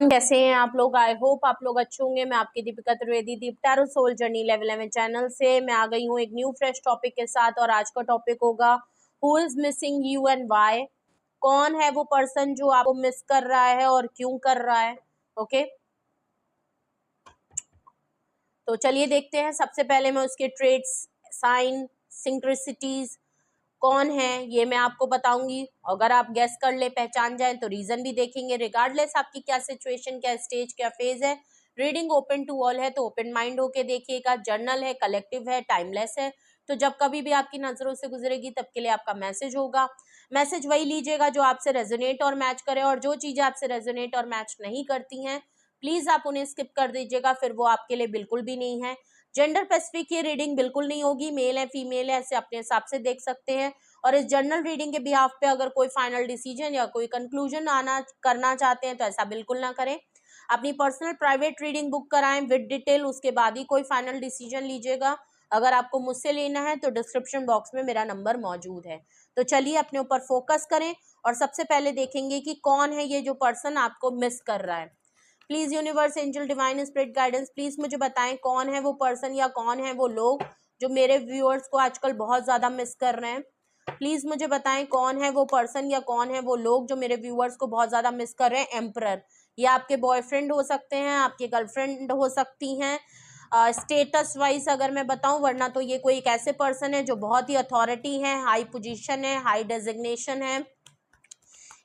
कैसे हैं आप लोग? आई होप आप लोग अच्छे होंगे। मैं आपकी Deepika Trivedi Deep tarot soul journey level 11 channel से मैं आ गई हूँ एक न्यू फ्रेश टॉपिक के साथ। और आज का टॉपिक होगा who is missing you and why. कौन है वो पर्सन जो आपको मिस कर रहा है और क्यों कर रहा है। ओके, तो चलिए देखते हैं। सबसे पहले मैं उसके ट्रेड्स, साइन, सिंक्रेसिटीज कौन है ये मैं आपको बताऊंगी। अगर आप गेस कर ले, पहचान जाए तो रीजन भी देखेंगे। रिगार्डलेस आपकी क्या सिचुएशन, क्या स्टेज, क्या फेज है। रीडिंग ओपन टू ऑल है तो ओपन माइंड होके देखिएगा। जर्नल है, कलेक्टिव है, टाइमलेस है, तो जब कभी भी आपकी नजरों से गुजरेगी तब के लिए आपका मैसेज होगा। मैसेज वही लीजिएगा जो आपसे रेजोनेट और मैच करे, और जो चीजें आपसे रेजोनेट और मैच नहीं करती हैं प्लीज आप उन्हें स्किप कर दीजिएगा, फिर वो आपके लिए बिल्कुल भी नहीं है। जेंडर स्पेसिफिक ये रीडिंग बिल्कुल नहीं होगी। मेल है, फीमेल है, ऐसे अपने हिसाब से देख सकते हैं। और इस जर्नल रीडिंग के बिहाफ पे अगर कोई फाइनल डिसीजन या कोई कंक्लूजन आना करना चाहते हैं तो ऐसा बिल्कुल ना करें। अपनी पर्सनल प्राइवेट रीडिंग बुक कराएं विद डिटेल, उसके बाद ही कोई फाइनल डिसीजन लीजिएगा। अगर आपको मुझसे लेना है तो डिस्क्रिप्शन बॉक्स में मेरा नंबर मौजूद है। तो चलिए अपने ऊपर फोकस करें और सबसे पहले देखेंगे कि कौन है ये जो पर्सन आपको मिस कर रहा है। Please universe, angel, divine spirit guidance, please मुझे बताएं कौन है वो पर्सन या कौन है वो लोग जो मेरे व्यूअर्स को आजकल बहुत ज्यादा मिस कर रहे हैं। प्लीज मुझे बताएं कौन है वो पर्सन या कौन है वो लोग जो मेरे व्यूअर्स को बहुत ज्यादा मिस कर रहे हैं। एम्परर, ये आपके बॉयफ्रेंड हो सकते हैं, आपके गर्लफ्रेंड हो सकती हैं। स्टेटस वाइज अगर मैं बताऊं, वरना तो ये कोई एक ऐसे पर्सन है जो बहुत ही अथॉरिटी है, हाई पोजीशन है, हाई डेजिग्नेशन है,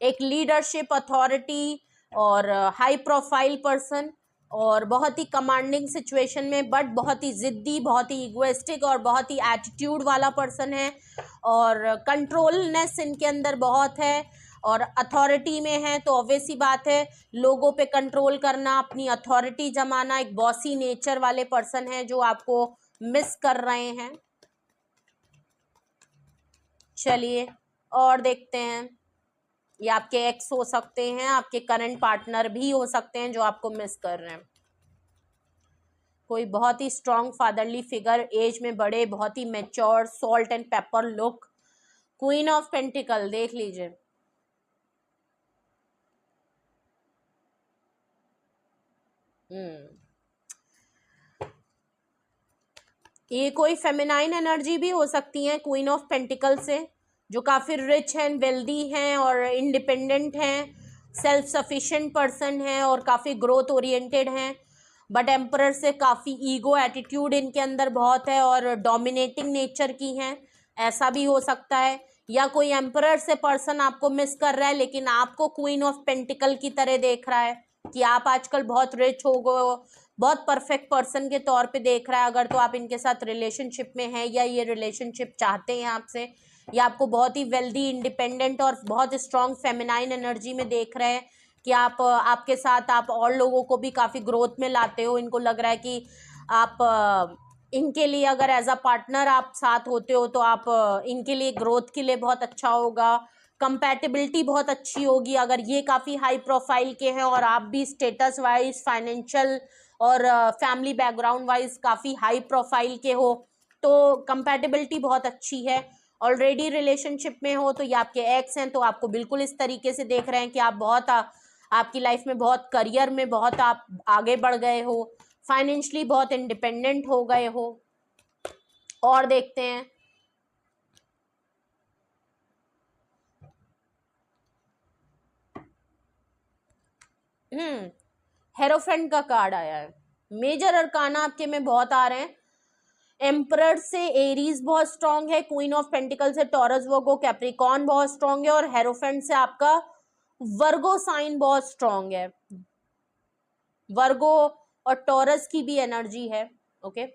एक लीडरशिप, अथॉरिटी और हाई प्रोफाइल पर्सन, और बहुत ही कमांडिंग सिचुएशन में, बट बहुत ही जिद्दी, बहुत ही इगोइस्टिक और बहुत ही एटीट्यूड वाला पर्सन है। और कंट्रोलनेस इनके अंदर बहुत है और अथॉरिटी में है, तो ऑब्वियस सी बात है लोगों पे कंट्रोल करना, अपनी अथॉरिटी जमाना, एक बॉसी नेचर वाले पर्सन है जो आपको मिस कर रहे हैं। चलिए और देखते हैं। ये आपके एक्स हो सकते हैं, आपके करंट पार्टनर भी हो सकते हैं जो आपको मिस कर रहे हैं। कोई बहुत ही स्ट्रॉन्ग फादरली फिगर, एज में बड़े, बहुत ही mature, salt and pepper look. Queen of pentacle देख लीजिए। ये कोई फेमिनाइन एनर्जी भी हो सकती है क्वीन ऑफ पेंटिकल से, जो काफ़ी रिच हैं, वेल्दी हैं और इंडिपेंडेंट हैं, सेल्फ सफिशिएंट पर्सन हैं और काफ़ी ग्रोथ ओरिएंटेड हैं। बट एम्परर से काफ़ी ईगो एटीट्यूड इनके अंदर बहुत है और डोमिनेटिंग नेचर की हैं, ऐसा भी हो सकता है। या कोई एम्परर से पर्सन आपको मिस कर रहा है लेकिन आपको क्वीन ऑफ पेंटिकल की तरह देख रहा है कि आप आजकल बहुत रिच हो गए हो, बहुत परफेक्ट पर्सन के तौर पे देख रहा है। अगर तो आप इनके साथ रिलेशनशिप में हैं या ये रिलेशनशिप चाहते हैं आपसे, या आपको बहुत ही वेल्दी, इंडिपेंडेंट और बहुत स्ट्रॉन्ग फेमिनाइन एनर्जी में देख रहे हैं कि आपके साथ आप और लोगों को भी काफ़ी ग्रोथ में लाते हो। इनको लग रहा है कि आप इनके लिए अगर एज अ पार्टनर आप साथ होते हो तो आप इनके लिए ग्रोथ के लिए बहुत अच्छा होगा, कंपैटिबिलिटी बहुत अच्छी होगी। अगर ये काफ़ी हाई प्रोफाइल के हैं और आप भी स्टेटस वाइज, फाइनेंशियल और फैमिली बैकग्राउंड वाइज काफ़ी हाई प्रोफाइल के हो तो कंपैटिबिलिटी बहुत अच्छी है। ऑलरेडी रिलेशनशिप में हो तो ये आपके एक्स हैं, तो आपको बिल्कुल इस तरीके से देख रहे हैं कि आप बहुत आपकी लाइफ में बहुत, करियर में बहुत आप आगे बढ़ गए हो, फाइनेंशियली बहुत इंडिपेंडेंट हो गए हो। और देखते हैं। हेरोफेंट का कार्ड आया है। मेजर अरकाना आपके में बहुत आ रहे हैं। एम्परर से एरीज बहुत स्ट्रांग है, क्वीन ऑफ पेंटिकल से टॉरस, वर्गो, कैप्रिकॉर्न बहुत स्ट्रांग है, और हेरोफेंट से आपका वर्गो साइन बहुत स्ट्रांग है। वर्गो और टॉरस की भी एनर्जी है। ओके,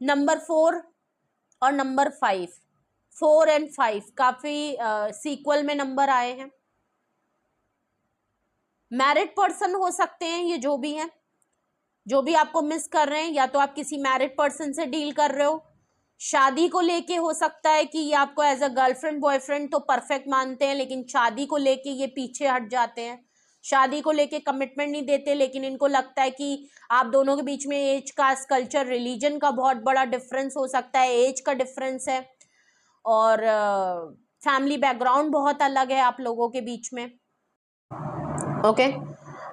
नंबर 4 और नंबर 5, 4 एंड 5 काफी सीक्वल में नंबर आए हैं। मैरिड पर्सन हो सकते हैं ये, जो भी हैं, जो भी आपको मिस कर रहे हैं, या तो आप किसी मैरिड पर्सन से डील कर रहे हो। शादी को लेके हो सकता है कि ये आपको एज अ गर्लफ्रेंड बॉयफ्रेंड तो परफेक्ट मानते हैं, लेकिन शादी को लेके ये पीछे हट जाते हैं, शादी को लेके कमिटमेंट नहीं देते, लेकिन इनको लगता है कि आप दोनों के बीच में एज, कास्ट, कल्चर, रिलीजन का बहुत बड़ा डिफरेंस हो सकता है, एज का डिफरेंस है, और फैमिली बैकग्राउंड बहुत अलग है आप लोगों के बीच में। ओके।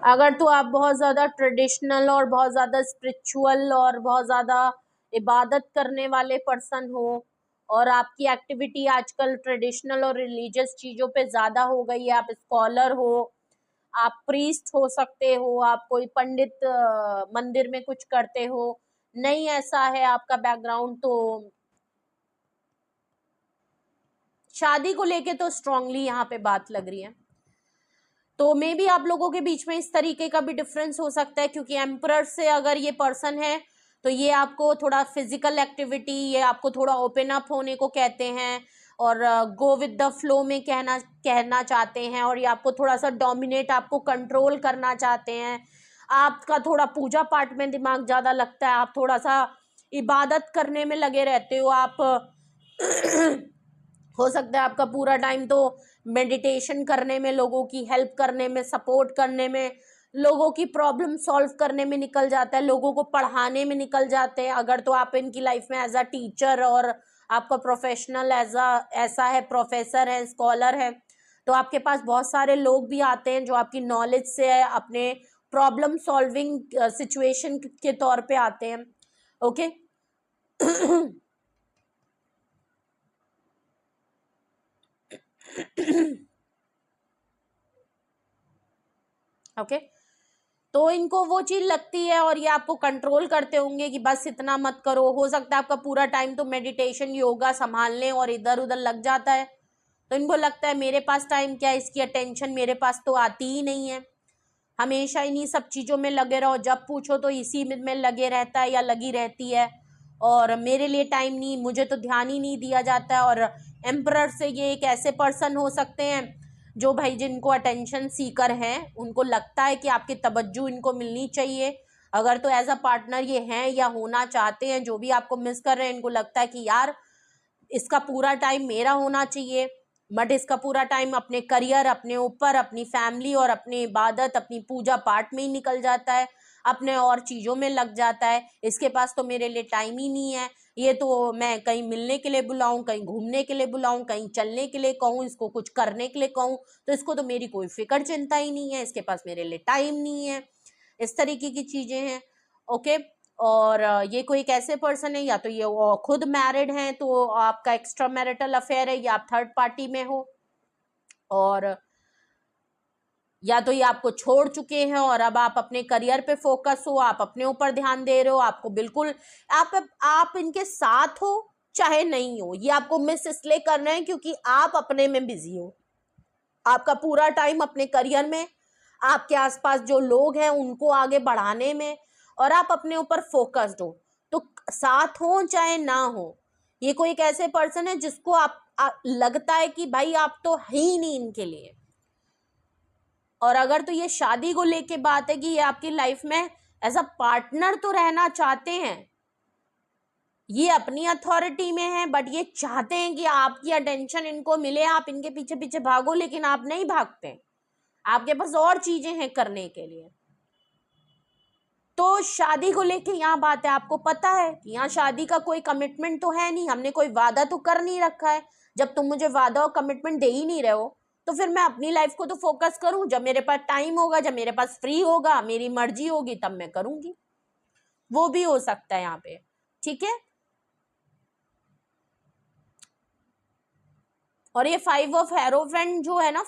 अगर तो आप बहुत ज़्यादा ट्रेडिशनल और बहुत ज़्यादा स्पिरिचुअल और बहुत ज़्यादा इबादत करने वाले पर्सन हो और आपकी एक्टिविटी आजकल ट्रेडिशनल और रिलीजियस चीज़ों पे ज़्यादा हो गई है, आप स्कॉलर हो, आप प्रीस्ट हो सकते हो, आप कोई पंडित मंदिर में कुछ करते हो, नहीं ऐसा है आपका बैकग्राउंड, तो शादी को लेके तो स्ट्रांगली यहाँ पे बात लग रही है। तो मे बी आप लोगों के बीच में इस तरीके का भी डिफरेंस हो सकता है, क्योंकि एम्परर से अगर ये पर्सन है तो ये आपको थोड़ा फिजिकल एक्टिविटी, ये आपको थोड़ा ओपन अप होने को कहते हैं और गो विद द फ्लो में कहना चाहते हैं, और ये आपको थोड़ा सा डोमिनेट, आपको कंट्रोल करना चाहते हैं। आपका थोड़ा पूजा पाठ में दिमाग ज़्यादा लगता है, आप थोड़ा सा इबादत करने में लगे रहते हो, आप हो सकता है आपका पूरा टाइम तो मेडिटेशन करने में, लोगों की हेल्प करने में, सपोर्ट करने में, लोगों की प्रॉब्लम सॉल्व करने में निकल जाता है, लोगों को पढ़ाने में निकल जाते हैं। अगर तो आप इनकी लाइफ में एज अ टीचर और आपका प्रोफेशनल ऐसा है, प्रोफेसर है, स्कॉलर है, तो आपके पास बहुत सारे लोग भी आते हैं जो आपकी नॉलेज से अपने प्रॉब्लम सॉल्विंग सिचुएशन के तौर पे आते हैं। ओके ओके तो इनको वो चीज लगती है और ये आपको कंट्रोल करते होंगे कि बस इतना मत करो। हो सकता है आपका पूरा टाइम तो मेडिटेशन, योगा संभालने और इधर उधर लग जाता है, तो इनको लगता है मेरे पास टाइम क्या है, इसकी अटेंशन मेरे पास तो आती ही नहीं है, हमेशा इन्हीं सब चीज़ों में लगे रहो, जब पूछो तो इसी में लगे रहता है या लगी रहती है, और मेरे लिए टाइम नहीं, मुझे तो ध्यान ही नहीं दिया जाता है। और एम्परर से ये एक ऐसे पर्सन हो सकते हैं जो भाई जिनको अटेंशन सीकर हैं, उनको लगता है कि आपकी तवज्जो इनको मिलनी चाहिए। अगर तो एज अ पार्टनर ये हैं या होना चाहते हैं, जो भी आपको मिस कर रहे हैं, इनको लगता है कि यार इसका पूरा टाइम मेरा होना चाहिए, बट इसका पूरा टाइम अपने करियर, अपने ऊपर, अपनी फैमिली और अपनी इबादत, अपनी पूजा पाठ में ही निकल जाता है, अपने और चीज़ों में लग जाता है। इसके पास तो मेरे लिए टाइम ही नहीं है, ये तो मैं कहीं मिलने के लिए बुलाऊं, कहीं घूमने के लिए बुलाऊं, कहीं चलने के लिए कहूँ, इसको कुछ करने के लिए कहूँ, तो इसको तो मेरी कोई फिक्र चिंता ही नहीं है, इसके पास मेरे लिए टाइम नहीं है। इस तरीके की चीज़ें हैं। ओके। और ये कोई एक ऐसे पर्सन है, या तो ये खुद मैरिड हैं तो आपका एक्स्ट्रा मैरिटल अफेयर है, या आप थर्ड पार्टी में हो, और या तो ये आपको छोड़ चुके हैं और अब आप अपने करियर पे फोकस हो, आप अपने ऊपर ध्यान दे रहे हो, आपको बिल्कुल आप इनके साथ हो चाहे नहीं हो, ये आपको मिस इसलिए कर रहे हैं क्योंकि आप अपने में बिजी हो, आपका पूरा टाइम अपने करियर में, आपके आसपास जो लोग हैं उनको आगे बढ़ाने में, और आप अपने ऊपर फोकस्ड हो, तो साथ हो चाहे ना हो, ये कोई एक ऐसे पर्सन है जिसको लगता है कि भाई आप तो है ही नहीं इनके लिए। और अगर तो ये शादी को लेके बात है कि ये आपकी लाइफ में एज अ पार्टनर तो रहना चाहते हैं, ये अपनी अथॉरिटी में है, बट ये चाहते हैं कि आपकी अटेंशन इनको मिले, आप इनके पीछे पीछे भागो, लेकिन आप नहीं भागते, आपके पास और चीजें हैं करने के लिए। तो शादी को लेके यहाँ बात है, आपको पता है कि यहाँ शादी का कोई कमिटमेंट तो है नहीं, हमने कोई वादा तो कर नहीं रखा है। जब तुम मुझे वादा और कमिटमेंट दे ही नहीं रहे हो, तो फिर मैं अपनी लाइफ को तो फोकस करूं, जब मेरे पास टाइम होगा, जब मेरे पास फ्री होगा, मेरी मर्जी होगी, तब मैं करूंगी। वो भी हो सकता है यहाँ पे। ठीक है। और ये 5 ऑफ हेरोफेंट जो है ना,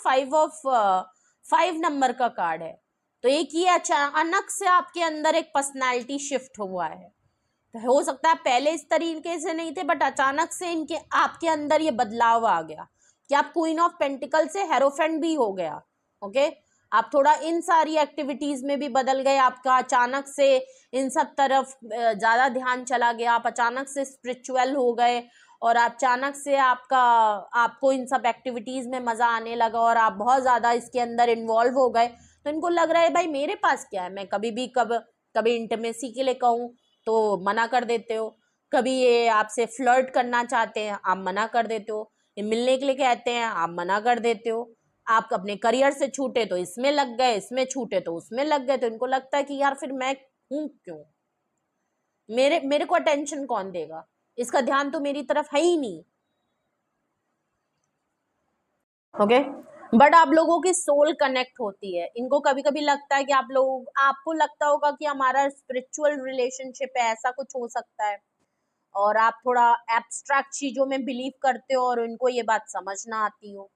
5 नंबर का कार्ड है, तो एक ये अचानक से आपके अंदर एक पर्सनालिटी शिफ्ट हुआ है। तो हो सकता है पहले इस तरीके से नहीं थे, बट अचानक से इनके आपके अंदर ये बदलाव आ गया कि आप क्वीन ऑफ पेंटिकल से हेरोफेंट भी हो गया। ओके। आप थोड़ा इन सारी एक्टिविटीज में भी बदल गए, आपका अचानक से इन सब तरफ ज्यादा ध्यान चला गया, आप अचानक से स्पिरिचुअल हो गए, और अचानक से आपको इन सब एक्टिविटीज में मजा आने लगा, और आप बहुत ज्यादा इसके अंदर इन्वॉल्व हो गए। तो इनको लग रहा है भाई मेरे पास क्या है, मैं कभी भी कभी इंटीमेसी के लिए कहूँ तो मना कर देते हो, कभी ये आपसे फ्लर्ट करना चाहते हैं आप मना कर देते हो, ये मिलने के लिए कहते हैं आप मना कर देते हो, आप अपने करियर से छूटे तो इसमें लग गए, इसमें छूटे तो उसमें लग गए। तो इनको लगता है कि यार फिर मैं हूं क्यों, मेरे मेरे को अटेंशन कौन देगा, इसका ध्यान तो मेरी तरफ है ही नहीं। ओके। बट आप लोगों की सोल कनेक्ट होती है। इनको कभी कभी लगता है कि आपको लगता होगा कि हमारा स्पिरिचुअल रिलेशनशिप है, ऐसा कुछ हो सकता है, और आप थोड़ा एब्स्ट्रैक्ट चीजों में बिलीव करते हो और उनको ये बात समझ ना आती हो।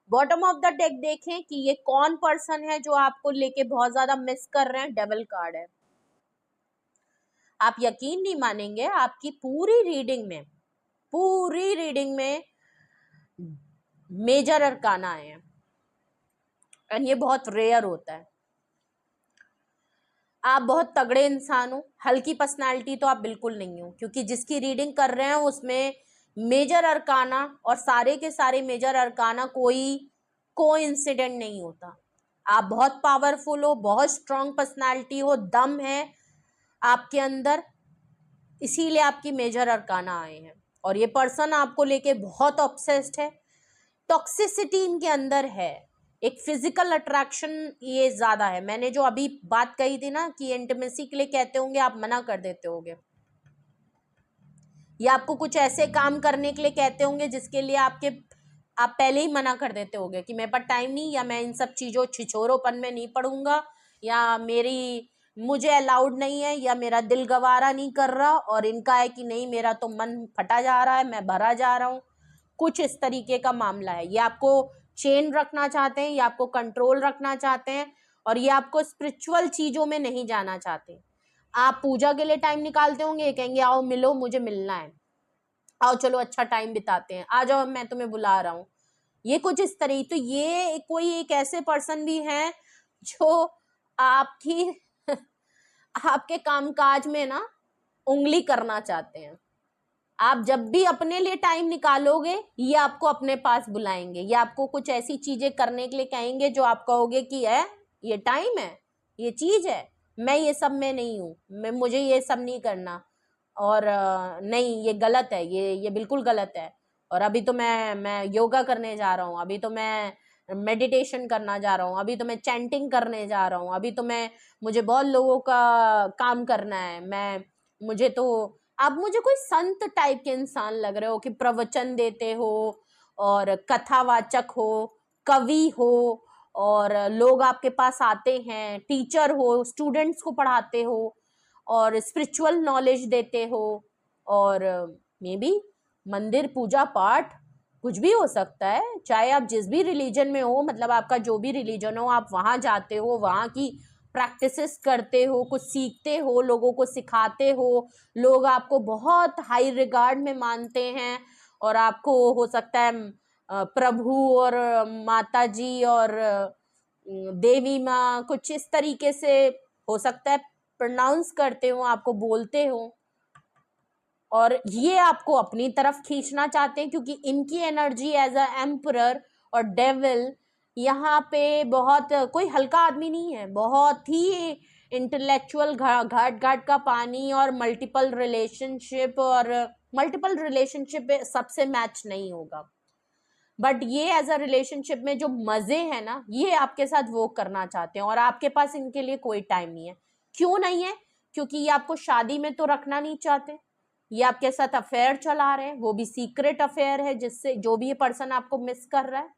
बॉटम ऑफ द डेक देखें कि ये कौन पर्सन है जो आपको लेके बहुत ज्यादा मिस कर रहे हैं। डेविल कार्ड है। आप यकीन नहीं मानेंगे, आपकी पूरी रीडिंग में मेजर अरकाना आए हैं, एंड ये बहुत रेयर होता है। आप बहुत तगड़े इंसान हो, हल्की पर्सनालिटी तो आप बिल्कुल नहीं हो, क्योंकि जिसकी रीडिंग कर रहे हैं उसमें मेजर अरकाना और सारे के सारे मेजर अरकाना कोई इंसिडेंट नहीं होता। आप बहुत पावरफुल हो, बहुत स्ट्रांग पर्सनालिटी हो, दम है आपके अंदर, इसीलिए आपकी मेजर अरकाना आए हैं। और ये पर्सन आपको लेके बहुत ऑब्सेस्ड है, टॉक्सिसिटी इनके अंदर है, एक फिजिकल अट्रैक्शन ये ज्यादा है। मैंने जो अभी बात कही थी ना कि इंटीमेसी के लिए कहते होंगे, आप मना कर देते होंगे, या आपको कुछ ऐसे काम करने के लिए कहते होंगे जिसके लिए आप पहले ही मना कर देते होंगे कि मेरे पास टाइम नहीं, या मैं इन सब चीजों छिछोरोपन में नहीं पड़ूंगा, या मुझे अलाउड नहीं है, या मेरा दिल गवारा नहीं कर रहा, और इनका है कि नहीं मेरा तो मन फटा जा रहा है, मैं भरा जा रहा हूँ। कुछ इस तरीके का मामला है। ये आपको चेन रखना चाहते हैं, ये आपको कंट्रोल रखना चाहते हैं, और ये आपको स्पिरिचुअल चीजों में नहीं जाना चाहते। आप पूजा के लिए टाइम निकालते होंगे, कहेंगे आओ मिलो, मुझे मिलना है, आओ चलो अच्छा टाइम बिताते हैं, आ जाओ मैं तुम्हें बुला रहा हूँ। ये कुछ इस तरह। तो ये कोई एक ऐसे पर्सन भी हैं जो आपकी आपके कामकाज में ना उंगली करना चाहते हैं। आप जब भी अपने लिए टाइम निकालोगे, ये आपको अपने पास बुलाएंगे, ये आपको कुछ ऐसी चीजें करने के लिए कहेंगे जो आप कहोगे कि है ये टाइम है, ये चीज है, मैं ये सब में नहीं हूँ, मुझे ये सब नहीं करना, और नहीं ये गलत है, ये बिल्कुल गलत है, और अभी तो मैं योगा करने जा रहा हूँ, अभी तो मैं मेडिटेशन करना जा रहा हूँ, अभी तो मैं चैंटिंग करने जा रहा हूँ, अभी तो मुझे बहुत लोगों का काम करना है, आप मुझे कोई संत टाइप के इंसान लग रहे हो कि प्रवचन देते हो और कथावाचक हो, कवि हो, और लोग आपके पास आते हैं, टीचर हो, स्टूडेंट्स को पढ़ाते हो और स्पिरिचुअल नॉलेज देते हो, और मे बी मंदिर पूजा पाठ कुछ भी हो सकता है, चाहे आप जिस भी रिलीजन में हो, मतलब आपका जो भी रिलीजन हो, आप वहाँ जाते हो, वहाँ की प्रैक्टिसेस करते हो, कुछ सीखते हो, लोगों को सिखाते हो, लोग आपको बहुत हाई रिगार्ड में मानते हैं, और आपको हो सकता है प्रभु और माता जी और देवी माँ कुछ इस तरीके से हो सकता है प्रोनाउंस करते हो, आपको बोलते हो, और ये आपको अपनी तरफ खींचना चाहते हैं, क्योंकि इनकी एनर्जी एज अ एम्परर और डेविल यहाँ पे बहुत कोई हल्का आदमी नहीं है, बहुत ही इंटेलेक्चुअल, घाट घाट का पानी, और मल्टीपल रिलेशनशिप सबसे मैच नहीं होगा, बट ये एज अ रिलेशनशिप में जो मजे हैं ना, ये आपके साथ वो करना चाहते हैं, और आपके पास इनके लिए कोई टाइम नहीं है। क्यों नहीं है? क्योंकि ये आपको शादी में तो रखना नहीं चाहते, ये आपके साथ अफेयर चला रहे हैं, वो भी सीक्रेट अफेयर है, जिससे जो भी ये पर्सन आपको मिस कर रहा है।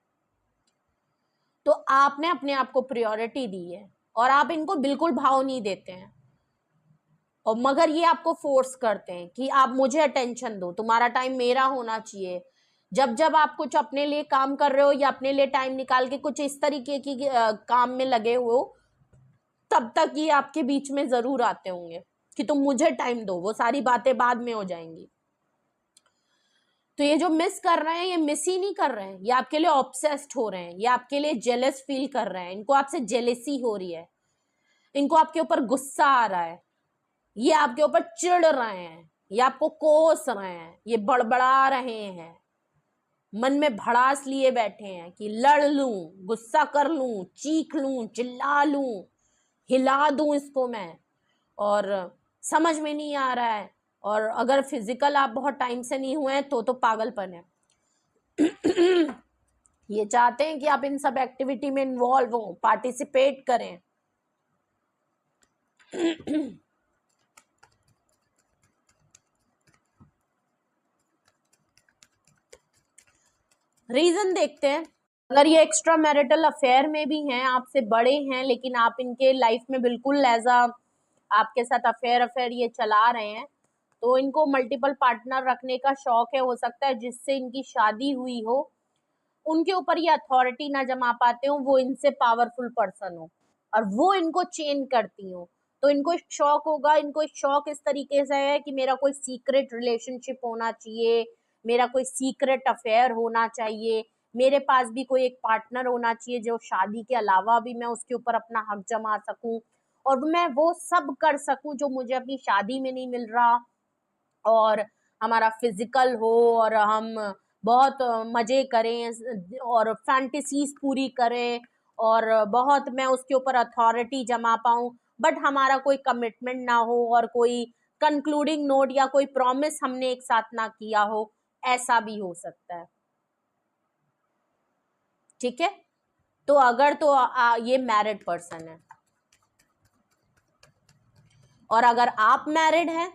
तो आपने अपने आप को प्रायोरिटी दी है, और आप इनको बिल्कुल भाव नहीं देते हैं, और मगर ये आपको फोर्स करते हैं कि आप मुझे अटेंशन दो, तुम्हारा टाइम मेरा होना चाहिए। जब जब आप कुछ अपने लिए काम कर रहे हो, या अपने लिए टाइम निकाल के कुछ इस तरीके की काम में लगे हो, तब तक ये आपके बीच में जरूर आते होंगे कि तुम मुझे टाइम दो, वो सारी बातें बाद में हो जाएंगी। तो ये जो मिस कर रहे हैं, ये मिस ही नहीं कर रहे हैं, ये आपके लिए ऑब्सेस्ड हो रहे हैं, ये आपके लिए जेलस फील कर रहे हैं, इनको आपसे जेलेसी हो रही है, इनको आपके ऊपर गुस्सा आ रहा है, ये आपके ऊपर चिढ़ रहे हैं, ये आपको कोस रहे हैं, ये बड़बड़ा रहे हैं, मन में भड़ास लिए बैठे हैं कि लड़ लूं, गुस्सा कर लूं, चीख लूं, चिल्ला लूं, हिला दूं इसको मैं, और समझ में नहीं आ रहा है, और अगर फिजिकल आप बहुत टाइम से नहीं हुए हैं तो पागलपन है। ये चाहते हैं कि आप इन सब एक्टिविटी में इन्वॉल्व हो, पार्टिसिपेट करें। रीजन देखते हैं। अगर ये एक्स्ट्रा मैरिटल अफेयर में भी हैं, आपसे बड़े हैं, लेकिन आप इनके लाइफ में बिल्कुल एज अ आपके साथ अफेयर ये चला रहे हैं, तो इनको मल्टीपल पार्टनर रखने का शौक है। हो सकता है जिससे इनकी शादी हुई हो उनके ऊपर ये अथॉरिटी ना जमा पाते हो, वो इनसे पावरफुल पर्सन हो और वो इनको चेन करती हो, तो इनको एक शौक होगा। इनको एक शौक इस तरीके से है कि मेरा कोई सीक्रेट रिलेशनशिप होना चाहिए, मेरा कोई सीक्रेट अफेयर होना चाहिए, मेरे पास भी कोई एक पार्टनर होना चाहिए जो शादी के अलावा भी मैं उसके ऊपर अपना हक जमा सकूं और मैं वो सब कर सकूं जो मुझे अपनी शादी में नहीं मिल रहा, और हमारा फिजिकल हो और हम बहुत मजे करें और फैंटेसीज पूरी करें और बहुत मैं उसके ऊपर अथॉरिटी जमा पाऊं, बट हमारा कोई कमिटमेंट ना हो और कोई कंक्लूडिंग नोट या कोई प्रॉमिस हमने एक साथ ना किया हो, ऐसा भी हो सकता है। ठीक है, तो अगर तो ये मैरिड पर्सन है, और अगर आप मैरिड हैं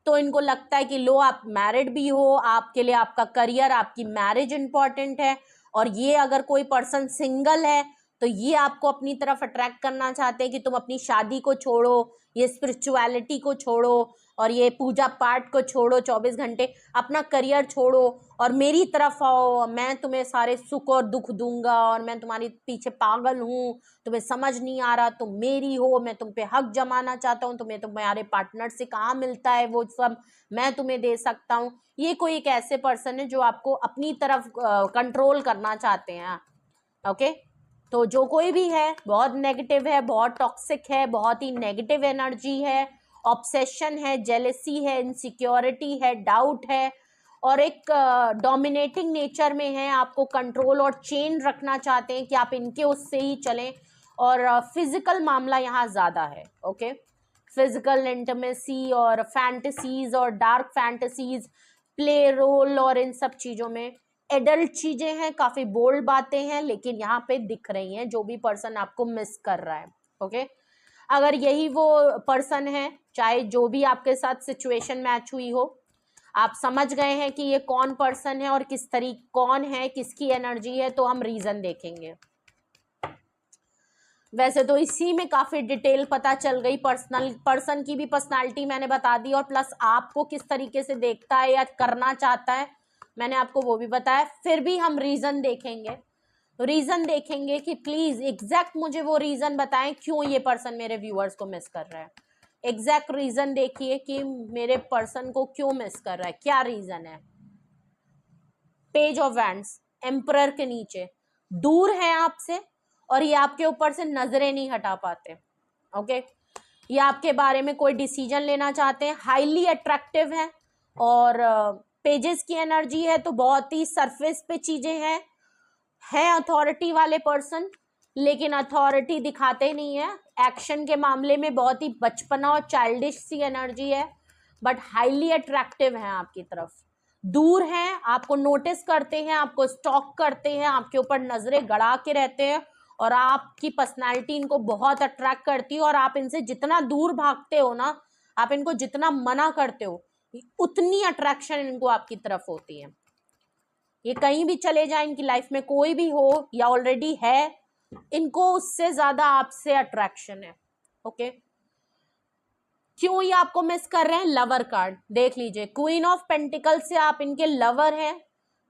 तो इनको लगता है कि लो आप मैरिड भी हो, आपके लिए आपका करियर, आपकी मैरिज इंपॉर्टेंट है, और ये अगर कोई पर्सन सिंगल है तो ये आपको अपनी तरफ अट्रैक्ट करना चाहते हैं कि तुम अपनी शादी को छोड़ो, ये स्पिरिचुअलिटी को छोड़ो और ये पूजा पाठ को छोड़ो, 24 घंटे अपना करियर छोड़ो और मेरी तरफ आओ, मैं तुम्हें सारे सुख और दुख दूंगा और मैं तुम्हारे पीछे पागल हूँ, तुम्हें समझ नहीं आ रहा, तुम मेरी हो, मैं तुम पे हक जमाना चाहता हूँ, तुम्हें तुम्हारे पार्टनर से कहाँ मिलता है वो सब मैं तुम्हें दे सकता हूँ। ये कोई एक ऐसे पर्सन है जो आपको अपनी तरफ कंट्रोल करना चाहते हैं। ओके, तो जो कोई भी है बहुत नेगेटिव है, बहुत टॉक्सिक है, बहुत ही नेगेटिव एनर्जी है, ऑब्सेशन है, जेलेसी है, इनसिक्योरिटी है, डाउट है और एक डोमिनेटिंग नेचर में है, आपको कंट्रोल और चेन रखना चाहते हैं कि आप इनके उससे ही चलें, और फिजिकल मामला यहाँ ज़्यादा है। ओके, फिजिकल इंटीमेसी और फैंटेसीज और डार्क फैंटेसीज प्ले रोल, और इन सब चीज़ों में एडल्ट चीज़ें हैं, काफ़ी बोल्ड बातें हैं, लेकिन यहाँ पे दिख रही हैं जो भी पर्सन आपको मिस कर रहा है। ओके, अगर यही वो पर्सन है, चाहे जो भी आपके साथ सिचुएशन मैच हुई हो, आप समझ गए हैं कि ये कौन पर्सन है और किस तरीके कौन है, किसकी एनर्जी है, तो हम रीजन देखेंगे। वैसे तो इसी में काफी डिटेल पता चल गई, पर्सन की भी पर्सनालिटी मैंने बता दी और प्लस आपको किस तरीके से देखता है या करना चाहता है मैंने आपको वो भी बताया। फिर भी हम रीजन देखेंगे, रीजन देखेंगे कि प्लीज एग्जैक्ट मुझे वो रीजन बताएं क्यों ये पर्सन मेरे व्यूअर्स को मिस कर रहा है। एग्जैक्ट रीजन देखिए कि मेरे पर्सन को क्यों मिस कर रहा है, क्या रीजन है। पेज ऑफ वैंड्स, एम्परर के नीचे, दूर है आपसे और ये आपके ऊपर से नजरें नहीं हटा पाते। ओके, ये आपके बारे में कोई डिसीजन लेना चाहते हैं, हाईली अट्रैक्टिव है और पेजेस की एनर्जी है तो बहुत ही सरफेस पे चीजें हैं अथॉरिटी वाले पर्सन, लेकिन अथॉरिटी दिखाते नहीं है, एक्शन के मामले में बहुत ही बचपना और चाइल्डिश सी एनर्जी है, बट हाईली अट्रैक्टिव है आपकी तरफ, दूर हैं, आपको नोटिस करते हैं, आपको स्टॉक करते हैं, आपके ऊपर नजरें गड़ा के रहते हैं और आपकी पर्सनालिटी इनको बहुत अट्रैक्ट करती है और आप इनसे जितना दूर भागते हो ना, आप इनको जितना मना करते हो, उतनी अट्रैक्शन इनको आपकी तरफ होती है। ये कहीं भी चले जाए, इनकी लाइफ में कोई भी हो या ऑलरेडी है, इनको उससे ज्यादा आपसे अट्रैक्शन है। ओके, क्यों ये आपको मिस कर रहे हैं, लवर कार्ड देख लीजिए, क्वीन ऑफ पेंटिकल से आप इनके लवर हैं,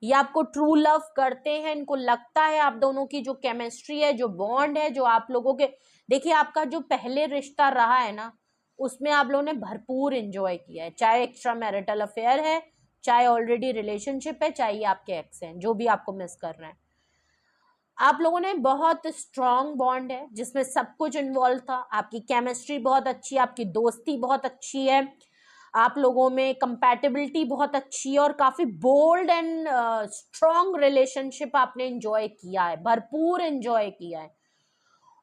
ये आपको ट्रू लव करते हैं, इनको लगता है आप दोनों की जो केमिस्ट्री है, जो बॉन्ड है, जो आप लोगों के, देखिए आपका जो पहले रिश्ता रहा है ना, उसमें आप लोगों ने भरपूर एंजॉय किया है, चाहे एक्स्ट्रा मैरिटल अफेयर है, चाहे ऑलरेडी रिलेशनशिप है, चाहे ये आपके एक्स हैं, जो भी आपको मिस कर रहे हैं, आप लोगों ने बहुत स्ट्रॉन्ग बॉन्ड है जिसमें सब कुछ इन्वॉल्व था, आपकी केमिस्ट्री बहुत अच्छी है, आपकी दोस्ती बहुत अच्छी है, आप लोगों में कंपैटिबिलिटी बहुत अच्छी है और काफी बोल्ड एंड स्ट्रॉन्ग रिलेशनशिप आपने एंजॉय किया है, भरपूर एंजॉय किया है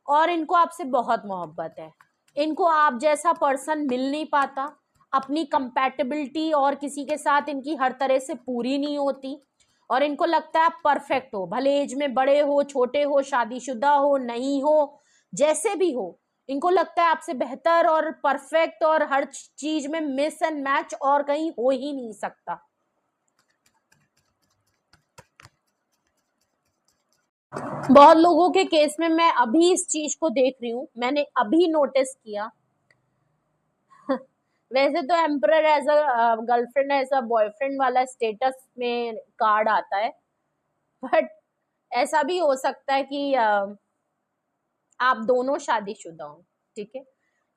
और इनको आपसे बहुत मोहब्बत है। इनको आप जैसा पर्सन मिल नहीं पाता, अपनी कंपैटिबिलिटी और किसी के साथ इनकी हर तरह से पूरी नहीं होती और इनको लगता है आप परफेक्ट हो, भले एज में बड़े हो, छोटे हो, शादीशुदा हो, नहीं हो, जैसे भी हो, इनको लगता है आपसे बेहतर और परफेक्ट और हर चीज में मिस एंड मैच और कहीं हो ही नहीं सकता। बहुत लोगों के केस में मैं अभी इस चीज को देख रही हूँ, मैंने अभी नोटिस किया। वैसे तो emperor as a girlfriend as a boyfriend वाला स्टेटस में कार्ड आता है, बट ऐसा भी हो सकता है कि आप दोनों शादीशुदा हो, ठीक है।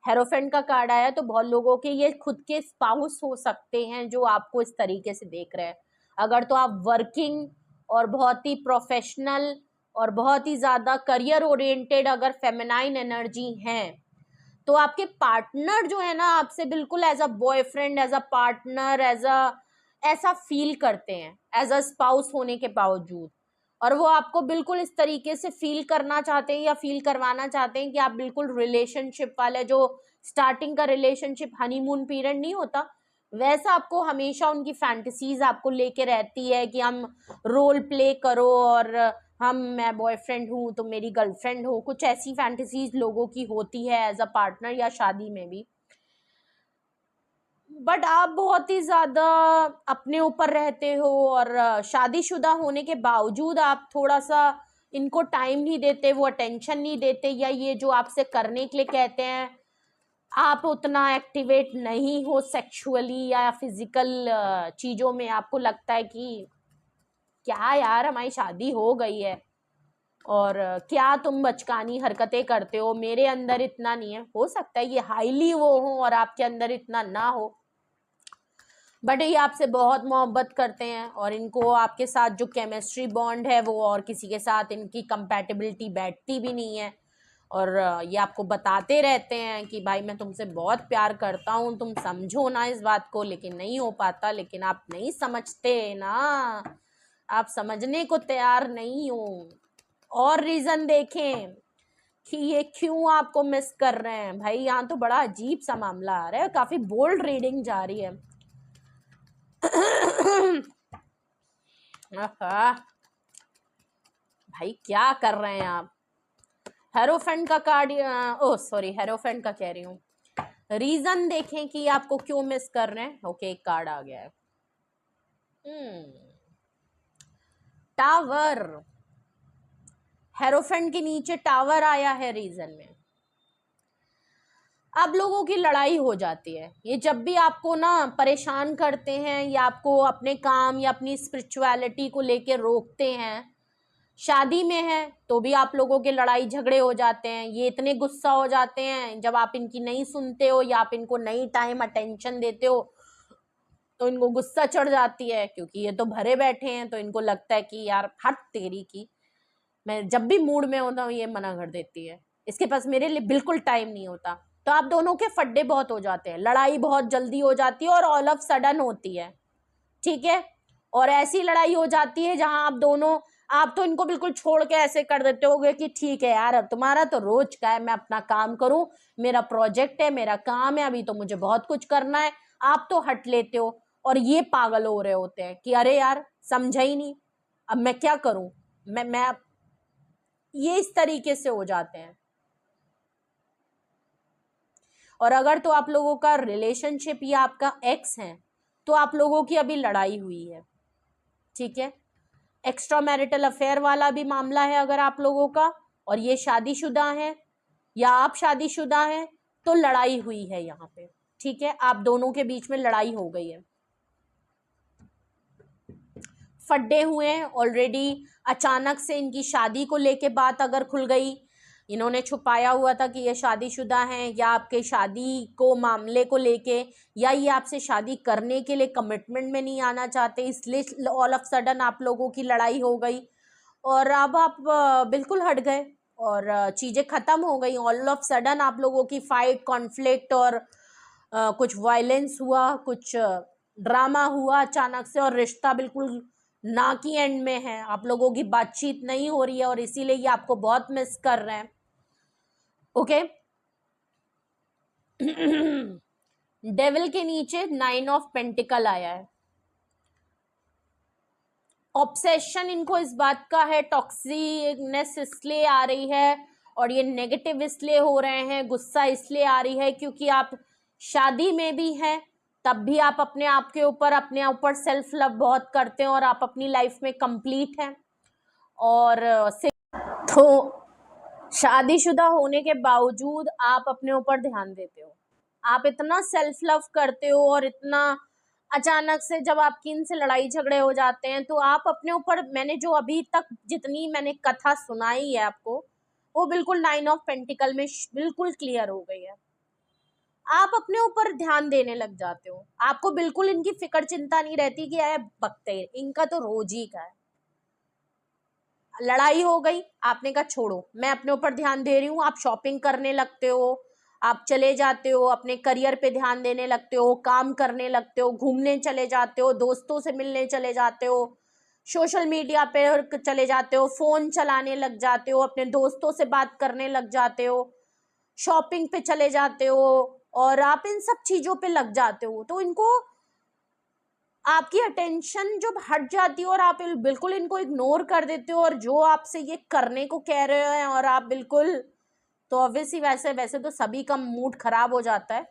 हेरोफेंट का कार्ड आया तो बहुत लोगों के ये खुद के स्पाउस हो सकते हैं जो आपको इस तरीके से देख रहे हैं। अगर तो आप वर्किंग और बहुत ही प्रोफेशनल और बहुत ही ज्यादा करियर ओरिएंटेड अगर फेमिनाइन एनर्जी हैं, तो आपके पार्टनर जो है ना आपसे बिल्कुल as a boyfriend, as a partner, as a ऐसा फील करते हैं एज अ स्पाउस होने के बावजूद। और वो आपको बिल्कुल इस तरीके से फील करना चाहते हैं या फील करवाना चाहते हैं कि आप बिल्कुल रिलेशनशिप वाले, जो स्टार्टिंग का रिलेशनशिप हनीमून पीरियड नहीं होता, वैसा आपको हमेशा उनकी फैंटेसीज आपको लेके रहती है कि हम रोल प्ले करो और मैं बॉयफ्रेंड हूँ तो मेरी गर्लफ्रेंड हो, कुछ ऐसी फैंटेसीज लोगों की होती है एज अ पार्टनर या शादी में भी। बट आप बहुत ही ज्यादा अपने ऊपर रहते हो और शादीशुदा होने के बावजूद आप थोड़ा सा इनको टाइम नहीं देते, वो अटेंशन नहीं देते, या ये जो आपसे करने के लिए कहते हैं आप उतना एक्टिवेट नहीं हो सेक्सुअली या फिजिकल चीजों में। आपको लगता है कि क्या यार हमारी शादी हो गई है और क्या तुम बचकानी हरकतें करते हो, मेरे अंदर इतना नहीं है। हो सकता है ये हाईली वो हो और आपके अंदर इतना ना हो, बट ये आपसे बहुत मोहब्बत करते हैं और इनको आपके साथ जो केमिस्ट्री बॉन्ड है वो और किसी के साथ इनकी कंपैटिबिलिटी बैठती भी नहीं है। और ये आपको बताते रहते हैं कि भाई मैं तुमसे बहुत प्यार करता हूँ, तुम समझो ना इस बात को, लेकिन नहीं हो पाता। लेकिन आप नहीं समझते ना, आप समझने को तैयार नहीं हो। और रीजन देखें कि ये क्यों आपको मिस कर रहे हैं। भाई यहाँ तो बड़ा अजीब सा मामला आ रहा है, काफी बोल्ड रीडिंग जा रही है। भाई क्या कर रहे हैं आप। हेरोफेंट का कार्ड, ओ सॉरी हेरोफेंट का कह रही हूँ, रीजन देखें कि आपको क्यों मिस कर रहे हैं। ओके एक कार्ड आ गया है, टावर। हेरोफेंट के नीचे टावर आया है रीजन में। अब लोगों की लड़ाई हो जाती है, ये जब भी आपको ना परेशान करते हैं या आपको अपने काम या अपनी स्पिरिचुअलिटी को लेके रोकते हैं। शादी में है तो भी आप लोगों के लड़ाई झगड़े हो जाते हैं, ये इतने गुस्सा हो जाते हैं जब आप इनकी नहीं सुनते हो या आप इनको नहीं टाइम अटेंशन देते हो, तो इनको गुस्सा चढ़ जाती है क्योंकि ये तो भरे बैठे हैं। तो इनको लगता है कि यार हट तेरी की, मैं जब भी मूड में होता हूँ ये मना कर देती है, इसके पास मेरे लिए बिल्कुल टाइम नहीं होता। तो आप दोनों के फड्डे बहुत हो जाते हैं, लड़ाई बहुत जल्दी हो जाती है और ऑल ऑफ सडन होती है, ठीक है। और ऐसी लड़ाई हो जाती है जहां आप दोनों, आप तो इनको बिल्कुल छोड़ के ऐसे कर देते होगे कि ठीक है यार अब तुम्हारा तो रोज का है, मैं अपना काम करूं, मेरा प्रोजेक्ट है, मेरा काम है, अभी तो मुझे बहुत कुछ करना है। आप तो हट लेते हो और ये पागल हो रहे होते हैं कि अरे यार समझा ही नहीं, अब मैं क्या करूं। मैं ये इस तरीके से हो जाते हैं। और अगर तो आप लोगों का रिलेशनशिप या आपका एक्स है तो आप लोगों की अभी लड़ाई हुई है, ठीक है। एक्स्ट्रा मैरिटल अफेयर वाला भी मामला है अगर आप लोगों का, और ये शादीशुदा है या आप शादीशुदा हैं, तो लड़ाई हुई है यहाँ पे, ठीक है। आप दोनों के बीच में लड़ाई हो गई है, फड्डे हुए हैं ऑलरेडी। अचानक से इनकी शादी को लेके बात अगर खुल गई, इन्होंने छुपाया हुआ था कि ये शादीशुदा हैं या आपके शादी को मामले को लेके, या ये आपसे शादी करने के लिए कमिटमेंट में नहीं आना चाहते, इसलिए ऑल ऑफ सडन आप लोगों की लड़ाई हो गई और अब आप बिल्कुल हट गए और चीज़ें ख़त्म हो गई। ऑल ऑफ सडन आप लोगों की फाइट कॉन्फ्लिक्ट और कुछ वायलेंस हुआ, कुछ ड्रामा हुआ अचानक से, और रिश्ता बिल्कुल ना की एंड में है। आप लोगों की बातचीत नहीं हो रही है और इसीलिए ये आपको बहुत मिस कर रहे हैं, ओके। डेविल के नीचे 9 ऑफ पेंटिकल आया है। ऑब्सेशन इनको इस बात का है, टॉक्सिकनेस इसलिए आ रही है और ये नेगेटिव इसलिए हो रहे हैं, गुस्सा इसलिए आ रही है क्योंकि आप शादी में भी हैं, तब भी आप अपने ऊपर सेल्फ लव बहुत करते हैं और आप अपनी लाइफ में कंप्लीट हैं और तो शादीशुदा होने के बावजूद आप अपने ऊपर ध्यान देते हो, आप इतना सेल्फ लव करते हो, और इतना अचानक से जब आपकी इनसे लड़ाई झगड़े हो जाते हैं तो आप अपने ऊपर, मैंने जो अभी तक जितनी मैंने कथा सुनाई है आपको, वो बिल्कुल 9 ऑफ पेंटिकल में बिल्कुल क्लियर हो गई है। आप अपने ऊपर ध्यान देने लग जाते हो, आपको बिल्कुल इनकी फिक्र चिंता नहीं रहती कि आए बकते, इनका तो रोज ही का है। लड़ाई हो गई, आपने कहा छोड़ो मैं अपने ऊपर ध्यान दे रही हूँ, आप शॉपिंग करने लगते हो, आप चले जाते हो, अपने करियर पे ध्यान देने लगते हो, काम करने लगते हो, घूमने चले जाते हो, दोस्तों से मिलने चले जाते हो, सोशल मीडिया पे चले जाते हो, फोन चलाने लग जाते हो, अपने दोस्तों से बात करने लग जाते हो, शॉपिंग पे चले जाते हो, और आप इन सब चीजों पे लग जाते हो। तो इनको आपकी अटेंशन जब हट जाती है और आप बिल्कुल इनको इग्नोर कर देते हो, और जो आपसे ये करने को कह रहे हैं और आप बिल्कुल, तो ऑब्वियसली वैसे तो सभी का मूड खराब हो जाता है,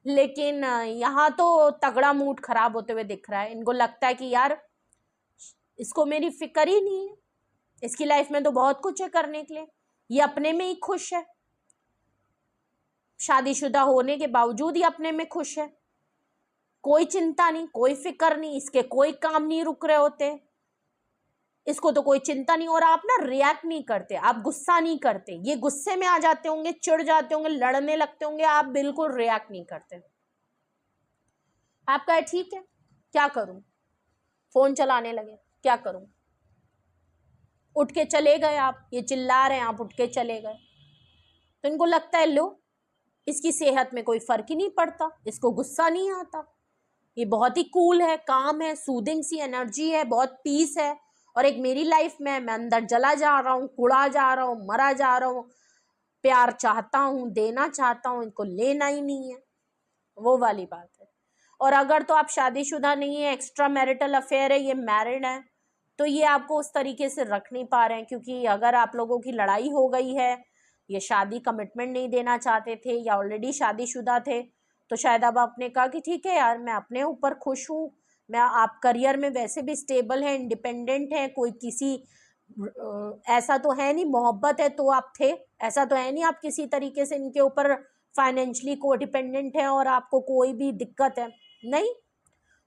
लेकिन यहाँ तो तगड़ा मूड खराब होते हुए दिख रहा है। इनको लगता है कि यार इसको मेरी फिक्र ही नहीं है, इसकी लाइफ में तो बहुत कुछ है करने के लिए, ये अपने में ही खुश है, शादीशुदा होने के बावजूद ही अपने में खुश है, कोई चिंता नहीं, कोई फिक्र नहीं, इसके कोई काम नहीं रुक रहे होते, इसको तो कोई चिंता नहीं। और आप ना रिएक्ट नहीं करते, आप गुस्सा नहीं करते, ये गुस्से में आ जाते होंगे, चिढ़ जाते होंगे, लड़ने लगते होंगे, आप बिल्कुल रिएक्ट नहीं करते। आप कहे ठीक है क्या करूं, फोन चलाने लगे क्या करूं, उठ के चले गए, आप ये चिल्ला रहे हैं आप उठ के चले गए, तो इनको लगता है लो इसकी सेहत में कोई फर्क ही नहीं पड़ता, इसको गुस्सा नहीं आता, ये बहुत ही कूल है, काम है, सूदिंग सी एनर्जी है, बहुत पीस है, और एक मेरी लाइफ में मैं अंदर जला जा रहा हूँ, कुड़ा जा रहा हूँ, मरा जा रहा हूँ, प्यार चाहता हूँ, देना चाहता हूँ, इनको लेना ही नहीं है, वो वाली बात है। और अगर तो आप शादीशुदा नहीं है, एक्स्ट्रा मैरिटल अफेयर है, ये मैरिड है, तो ये आपको उस तरीके से रख नहीं पा रहे हैं, क्योंकि अगर आप लोगों की लड़ाई हो गई है, ये शादी कमिटमेंट नहीं देना चाहते थे या ऑलरेडी शादीशुदा थे, तो शायद अब आपने कहा कि ठीक है यार मैं अपने ऊपर खुश हूँ, मैं, आप करियर में वैसे भी स्टेबल हैं, इंडिपेंडेंट हैं, कोई किसी ऐसा तो है नहीं, मोहब्बत है तो आप थे, ऐसा तो है नहीं आप किसी तरीके से इनके ऊपर फाइनेंशियली को डिपेंडेंट है और आपको कोई भी दिक्कत है नहीं,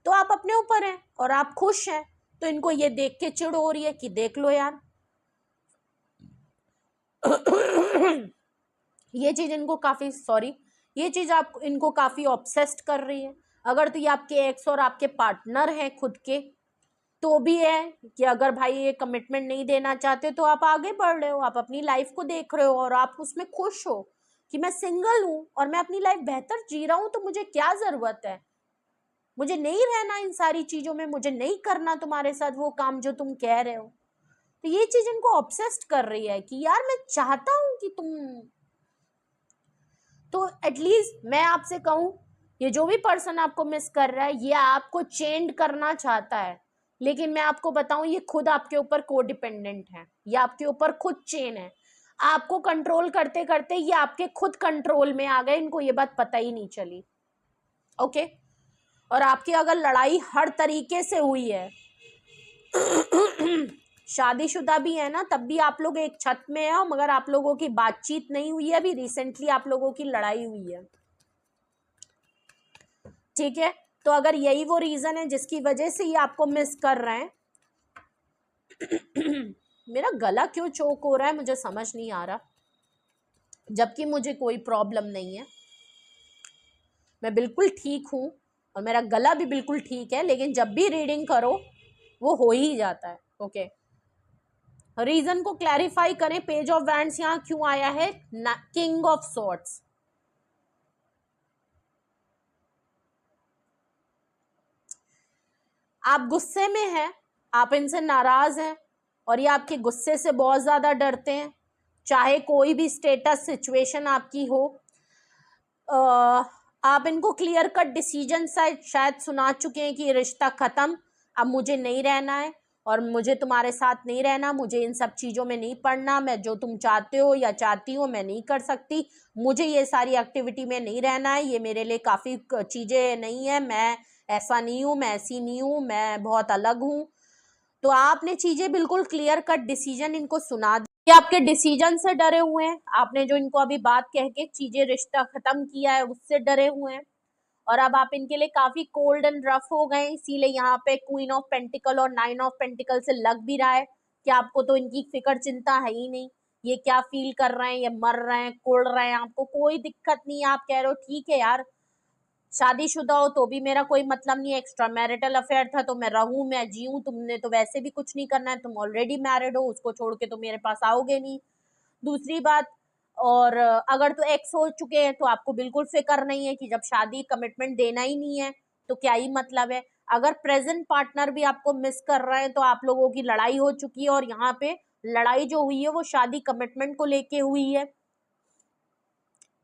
तो आप अपने ऊपर हैं और आप खुश हैं। तो इनको ये देख के चिढ़ हो रही है कि देख लो यार ये चीज इनको काफी, सॉरी, ये चीज आप इनको काफी ऑब्सेस्ड कर रही है। अगर तो ये आपके एक्स और आपके पार्टनर हैं खुद के, तो भी है कि अगर भाई ये कमिटमेंट नहीं देना चाहते तो आप आगे बढ़ रहे हो, आप अपनी लाइफ को देख रहे हो और आप उसमें खुश हो कि मैं सिंगल हूं और मैं अपनी लाइफ बेहतर जी रहा हूं, तो मुझे क्या जरूरत है, मुझे नहीं रहना इन सारी चीजों में, मुझे नहीं करना तुम्हारे साथ वो काम जो तुम कह रहे हो। तो ये चीज इनको ऑब्सेस्ड कर रही है कि यार मैं चाहता हूं कि तुम, तो एटलीस्ट मैं आपसे कहूं, ये जो भी पर्सन आपको मिस कर रहा है ये आपको चेंज करना चाहता है, लेकिन मैं आपको बताऊं ये खुद आपके ऊपर कोडिपेंडेंट है, ये आपके ऊपर खुद चेन है, आपको कंट्रोल करते करते ये आपके खुद कंट्रोल में आ गए, इनको ये बात पता ही नहीं चली। ओके, और आपकी अगर लड़ाई हर तरीके से हुई है शादीशुदा भी है ना, तब भी आप लोग एक छत में है, मगर आप लोगों की बातचीत नहीं हुई है, अभी रिसेंटली आप लोगों की लड़ाई हुई है, ठीक है। तो अगर यही वो रीजन है जिसकी वजह से ये आपको मिस कर रहे हैं मेरा गला क्यों चोक हो रहा है मुझे समझ नहीं आ रहा, जबकि मुझे कोई प्रॉब्लम नहीं है, मैं बिल्कुल ठीक हूं और मेरा गला भी बिल्कुल ठीक है, लेकिन जब भी रीडिंग करो वो हो ही जाता है। ओके, रीजन को क्लैरिफाई करें, पेज ऑफ वैंड्स यहां क्यों आया है, किंग ऑफ सॉर्ड्स, आप गुस्से में हैं, आप इनसे नाराज हैं और ये आपके गुस्से से बहुत ज्यादा डरते हैं, चाहे कोई भी स्टेटस सिचुएशन आपकी हो। आप इनको क्लियर कट डिसीजन शायद सुना चुके हैं कि ये रिश्ता खत्म, अब मुझे नहीं रहना है और मुझे तुम्हारे साथ नहीं रहना, मुझे इन सब चीज़ों में नहीं पड़ना, मैं जो तुम चाहते हो या चाहती हो मैं नहीं कर सकती, मुझे ये सारी एक्टिविटी में नहीं रहना है, ये मेरे लिए काफ़ी चीज़ें नहीं है, मैं ऐसा नहीं हूँ, मैं ऐसी नहीं हूँ, मैं बहुत अलग हूँ। तो आपने चीज़ें बिल्कुल क्लियर कट डिसीजन इनको सुना ये आपके डिसीजन से डरे हुए हैं, आपने जो इनको अभी बात कह के चीजें रिश्ता खत्म किया है उससे डरे हुए हैं, और अब आप इनके लिए काफी कोल्ड एंड रफ हो गए, इसीलिए यहाँ पे क्वीन ऑफ पेंटिकल और नाइन ऑफ पेंटिकल से लग भी रहा है कि आपको तो इनकी फिक्र चिंता है ही नहीं, ये क्या फील कर रहे हैं, ये मर रहे हैं, कोड़ रहे हैं, आपको कोई दिक्कत नहीं है, आप कह रहे हो ठीक है यार, शादीशुदा हो तो भी मेरा कोई मतलब नहीं है, एक्स्ट्रा मैरिटल अफेयर था तो मैं रहूं, मैं जीऊं, तुमने तो वैसे भी कुछ नहीं करना है, तुम ऑलरेडी मैरिड हो, उसको छोड़ के तो मेरे पास आओगे नहीं। दूसरी बात, और अगर तो एक्स हो चुके हैं तो आपको बिल्कुल फिक्र नहीं है कि जब शादी कमिटमेंट देना ही नहीं है तो क्या ही मतलब है। अगर प्रेजेंट पार्टनर भी आपको मिस कर रहे हैं तो आप लोगों की लड़ाई हो चुकी है, और यहाँ पे लड़ाई जो हुई है वो शादी कमिटमेंट को लेके हुई है,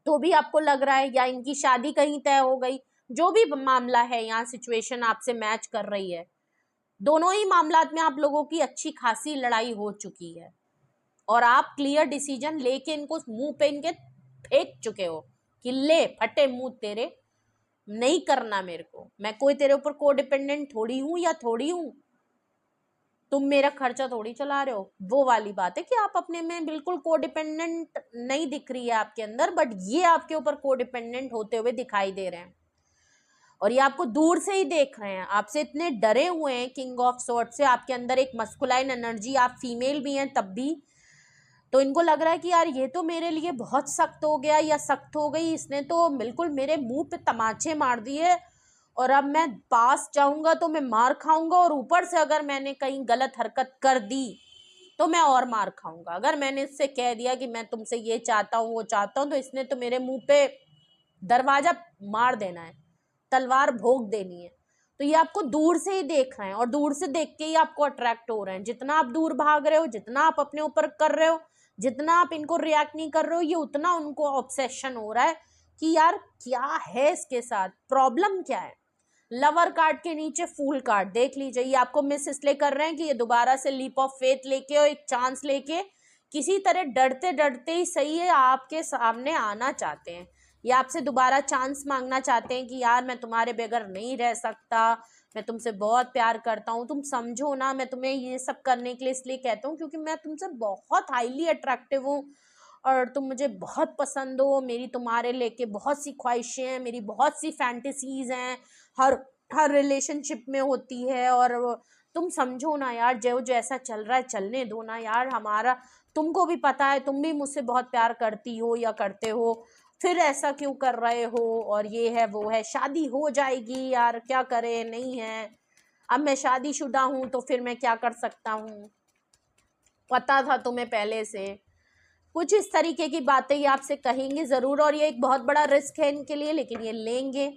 तो भी आपको लग रहा है या इनकी शादी कहीं तय हो गई, जो भी मामला है यहाँ सिचुएशन आपसे मैच कर रही है, दोनों ही मामलात में आप लोगों की अच्छी खासी लड़ाई हो चुकी है, और आप क्लियर डिसीजन लेके इनको मुंह पे इनके फेंक चुके हो कि ले फटे मुंह तेरे, नहीं करना मेरे को, मैं कोई तेरे ऊपर को डिपेंडेंट थोड़ी हूं या थोड़ी हूं, तुम मेरा खर्चा थोड़ी चला रहे हो। वो वाली बात है कि आप अपने में बिल्कुल कोडिपेंडेंट नहीं दिख रही है आपके अंदर, बट ये आपके ऊपर कोडिपेंडेंट होते हुए दिखाई दे रहे हैं, और ये आपको दूर से ही देख रहे हैं, आपसे इतने डरे हुए हैं किंग ऑफ सॉर्ड से, आपके अंदर एक मस्कुलाइन एनर्जी, आप फीमेल भी हैं तब भी, तो इनको लग रहा है कि यार ये तो मेरे लिए बहुत सख्त हो गया या सख्त हो गई, इसने तो बिल्कुल मेरे मुंह पे तमाचे मार दिए, और अब मैं पास जाऊंगा तो मैं मार खाऊंगा, और ऊपर से अगर मैंने कहीं गलत हरकत कर दी तो मैं और मार खाऊंगा, अगर मैंने इससे कह दिया कि मैं तुमसे ये चाहता हूँ वो चाहता हूँ तो इसने तो मेरे मुंह पे दरवाजा मार देना है, तलवार भोंक देनी है। तो ये आपको दूर से ही देख रहे हैं, और दूर से देख के ही आपको अट्रैक्ट हो रहे हैं, जितना आप दूर भाग रहे हो, जितना आप अपने ऊपर कर रहे हो, जितना आप इनको रिएक्ट नहीं कर रहे हो, ये उतना उनको ऑब्सेशन हो रहा है कि यार क्या है इसके साथ, प्रॉब्लम क्या है। लवर कार्ड के नीचे फूल कार्ड देख लीजिए, ये आपको मिस इसलिए कर रहे हैं कि ये दोबारा से लीप ऑफ फेथ लेके और एक चांस लेके किसी तरह डरते डरते ही सही है आपके सामने आना चाहते हैं, ये आपसे दोबारा चांस मांगना चाहते हैं कि यार मैं तुम्हारे बगैर नहीं रह सकता, मैं तुमसे बहुत प्यार करता हूँ, तुम समझो ना, मैं तुम्हें ये सब करने के लिए इसलिए कहता हूँ क्योंकि मैं तुमसे बहुत हाईली अट्रैक्टिव हूँ, और तुम मुझे बहुत पसंद हो, मेरी तुम्हारे लेके बहुत सी ख्वाहिशें हैं, मेरी बहुत सी फैंटेसीज हैं, हर हर रिलेशनशिप में होती है, और तुम समझो ना यार, जो जैसा चल रहा है चलने दो ना यार, हमारा तुमको भी पता है, तुम भी मुझसे बहुत प्यार करती हो या करते हो, फिर ऐसा क्यों कर रहे हो, और ये है वो है, शादी हो जाएगी यार, क्या करे, नहीं है, अब मैं शादीशुदा हूँ तो फिर मैं क्या कर सकता हूँ, पता था तुम्हें पहले से, कुछ इस तरीके की बातें ये आपसे कहेंगे जरूर, और ये एक बहुत बड़ा रिस्क है इनके लिए, लेकिन ये लेंगे।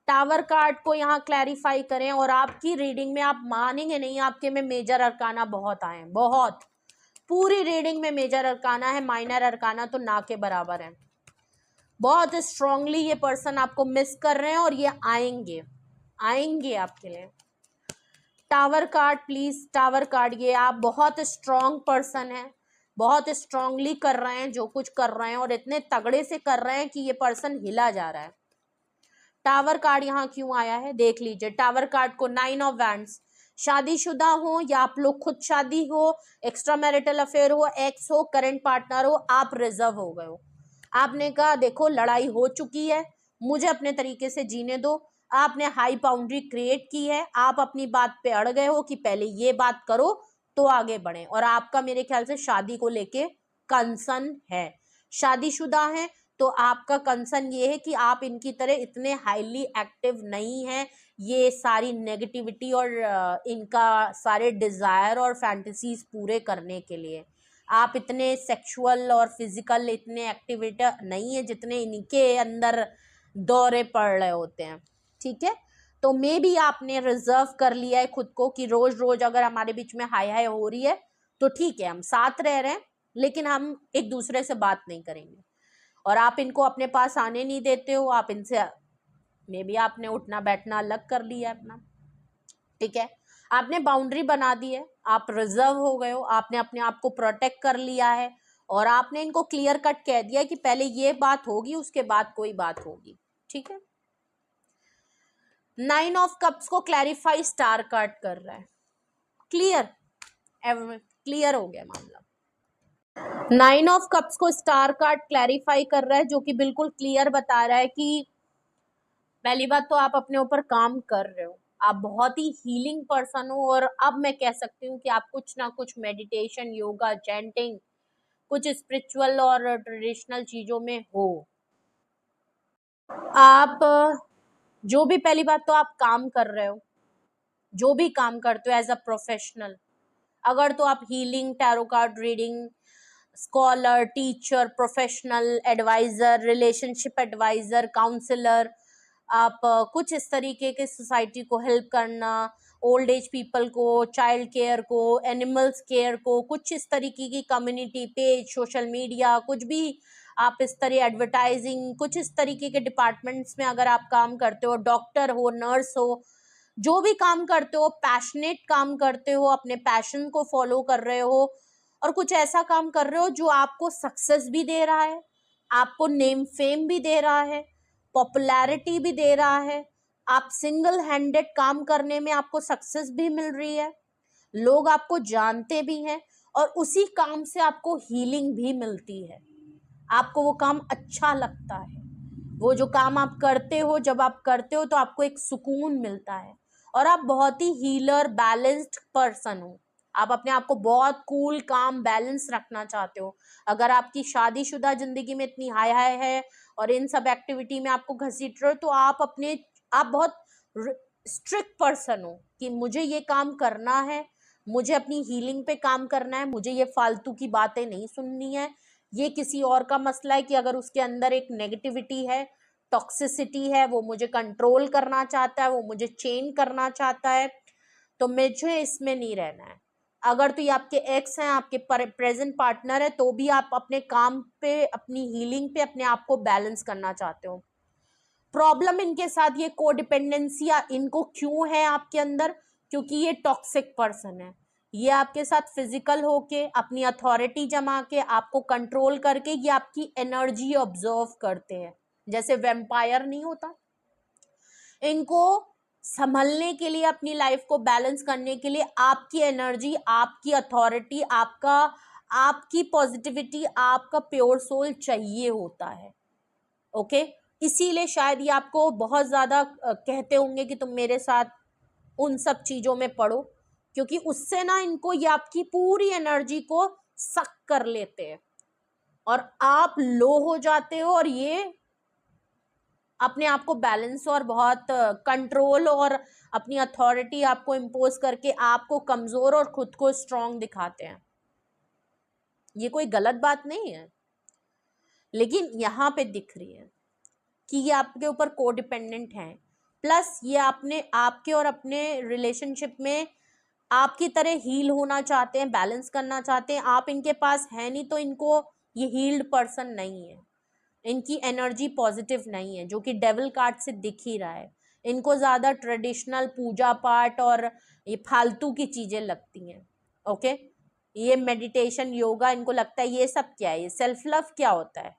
टावर कार्ड को यहाँ क्लैरिफाई करें, और आपकी रीडिंग में आप मानेंगे नहीं, आपके में मेजर अरकाना बहुत आए, बहुत, पूरी रीडिंग में मेजर अरकाना है, माइनर अरकाना तो ना के बराबर है, बहुत स्ट्रांगली ये पर्सन आपको मिस कर रहे हैं, और ये आएंगे, आएंगे आपके लिए। Tower card please, tower card, ये आप बहुत स्ट्रांग पर्सन है, बहुत स्ट्रांगली कर रहे हैं जो कुछ कर रहे हैं, और इतने तगड़े से कर रहे हैं कि ये पर्सन हिला जा रहा है। टावर कार्ड यहाँ क्यों आया है देख लीजिए, टावर कार्ड को नाइन ऑफ वैंड्स, शादीशुदा हो या आप लोग खुद शादी हो, एक्स्ट्रा मैरिटल अफेयर हो, एक्स हो, करंट पार्टनर हो, आप रिजर्व हो गए हो, आपने कहा देखो लड़ाई हो चुकी है, मुझे अपने तरीके से जीने दो, आपने हाई बाउंड्री क्रिएट की है, आप अपनी बात पे अड़ गए हो कि पहले ये बात करो तो आगे बढ़े, और आपका मेरे ख्याल से शादी को लेके कंसर्न है, शादीशुदा है तो आपका कंसर्न ये है कि आप इनकी तरह इतने हाईली एक्टिव नहीं हैं, ये सारी नेगेटिविटी और इनका सारे डिजायर और फैंटेसीज पूरे करने के लिए आप इतने सेक्सुअल और फिजिकल इतने एक्टिविटी नहीं है जितने इनके अंदर दौरे पड़ रहे होते हैं, ठीक है। तो मे भी आपने रिजर्व कर लिया है खुद को कि रोज रोज अगर हमारे बीच में हाय हाय हो रही है तो ठीक है, हम साथ रह रहे हैं लेकिन हम एक दूसरे से बात नहीं करेंगे, और आप इनको अपने पास आने नहीं देते हो, आप इनसे मे भी आपने उठना बैठना अलग कर लिया है अपना, ठीक है, आपने बाउंड्री बना दी है, आप रिजर्व हो गए हो, आपने अपने आप को प्रोटेक्ट कर लिया है, और आपने इनको क्लियर कट कह दिया कि पहले ये बात होगी उसके बाद कोई बात होगी, ठीक है। नाइन ऑफ कप्स को क्लैरिफाई स्टार कार्ड कर रहा है, क्लियर, क्लियर हो गया मामला। नाइन ऑफ कप्स को स्टार कार्ड क्लैरिफाई कर रहा है, जो कि बिल्कुल क्लियर बता रहा है कि पहली बात तो आप अपने ऊपर काम कर रहे हो, आप बहुत ही हीलिंग पर्सन हो, और अब मैं कह सकती हूँ कि आप कुछ ना कुछ मेडिटेशन, योगा, चैंटिंग, कुछ स्पिरिचुअल और ट्रेडिशनल चीजों में हो। आप जो भी, पहली बात तो आप काम कर रहे हो, जो भी काम करते हो एज अ प्रोफेशनल, अगर तो आप healing, tarot card reading, scholar, teacher, professional adviser, relationship adviser, counsellor, आप कुछ इस तरीके के सोसाइटी को हेल्प करना, ओल्ड एज पीपल को, चाइल्ड केयर को, एनिमल्स केयर को, कुछ इस तरीके की कम्युनिटी पेज, सोशल मीडिया, कुछ भी आप इस तरह एडवर्टाइजिंग, कुछ इस तरीके के डिपार्टमेंट्स में अगर आप काम करते हो, डॉक्टर हो, नर्स हो, जो भी काम करते हो, पैशनेट काम करते हो, अपने पैशन को फॉलो कर रहे हो, और कुछ ऐसा काम कर रहे हो जो आपको सक्सेस भी दे रहा है, आपको नेम फेम भी दे रहा है, पॉपुलैरिटी भी दे रहा है, आप सिंगल हैंडेड काम करने में आपको सक्सेस भी मिल रही है, लोग आपको जानते भी हैं, और उसी काम से आपको हीलिंग भी मिलती है, आपको वो काम अच्छा लगता है, वो जो काम आप करते हो, जब आप करते हो तो आपको एक सुकून मिलता है, और आप बहुत ही हीलर, बैलेंस्ड पर्सन हो, आप अपने आप को बहुत कूल, काम, बैलेंस रखना चाहते हो। अगर आपकी शादीशुदा जिंदगी में इतनी हाय हाय है और इन सब एक्टिविटी में आपको घसीट रहे हो, तो आप बहुत स्ट्रिक्ट पर्सन हो कि मुझे ये काम करना है, मुझे अपनी हीलिंग पे काम करना है, मुझे ये फालतू की बातें नहीं सुननी है। ये किसी और का मसला है कि अगर उसके अंदर एक नेगेटिविटी है, टॉक्सिसिटी है, वो मुझे कंट्रोल करना चाहता है, वो मुझे चेंज करना चाहता है, तो मुझे इसमें नहीं रहना है। अगर तो ये आपके एक्स हैं, आपके प्रेजेंट पार्टनर है, तो भी आप अपने काम पे, अपनी हीलिंग पे अपने आप को बैलेंस करना चाहते हो। प्रॉब्लम इनके साथ ये कोडिपेंडेंसिया इनको क्यों है आपके अंदर, क्योंकि ये टॉक्सिक पर्सन है, ये आपके साथ फिजिकल होके, अपनी अथॉरिटी जमा के, आपको कंट्रोल करके, ये आपकी एनर्जी ऑब्जर्व करते हैं, जैसे वेम्पायर नहीं होता, इनको संभलने के लिए, अपनी लाइफ को बैलेंस करने के लिए आपकी एनर्जी, आपकी अथॉरिटी, आपकी पॉजिटिविटी, आपका प्योर सोल चाहिए होता है। ओके, इसीलिए शायद ये आपको बहुत ज्यादा कहते होंगे कि तुम मेरे साथ उन सब चीजों में पढ़ो, क्योंकि उससे ना इनको ये आपकी पूरी एनर्जी को सक कर लेते हैं, और आप लो हो जाते हो, और ये अपने आप को बैलेंस और बहुत कंट्रोल और अपनी अथॉरिटी आपको इम्पोज करके आपको कमजोर और खुद को स्ट्रांग दिखाते हैं। ये कोई गलत बात नहीं है, लेकिन यहाँ पे दिख रही है कि ये आपके ऊपर कोडिपेंडेंट हैं, प्लस ये आपके और अपने रिलेशनशिप में आपकी तरह हील होना चाहते हैं, बैलेंस करना चाहते हैं। आप इनके पास है नहीं, तो इनको ये हील्ड पर्सन नहीं है, इनकी एनर्जी पॉजिटिव नहीं है, जो कि डेविल कार्ड से दिख ही रहा है। इनको ज़्यादा ट्रेडिशनल पूजा पाठ और ये फालतू की चीज़ें लगती हैं। ओके, ये मेडिटेशन, योगा, इनको लगता है ये सब क्या है, ये सेल्फ लव क्या होता है।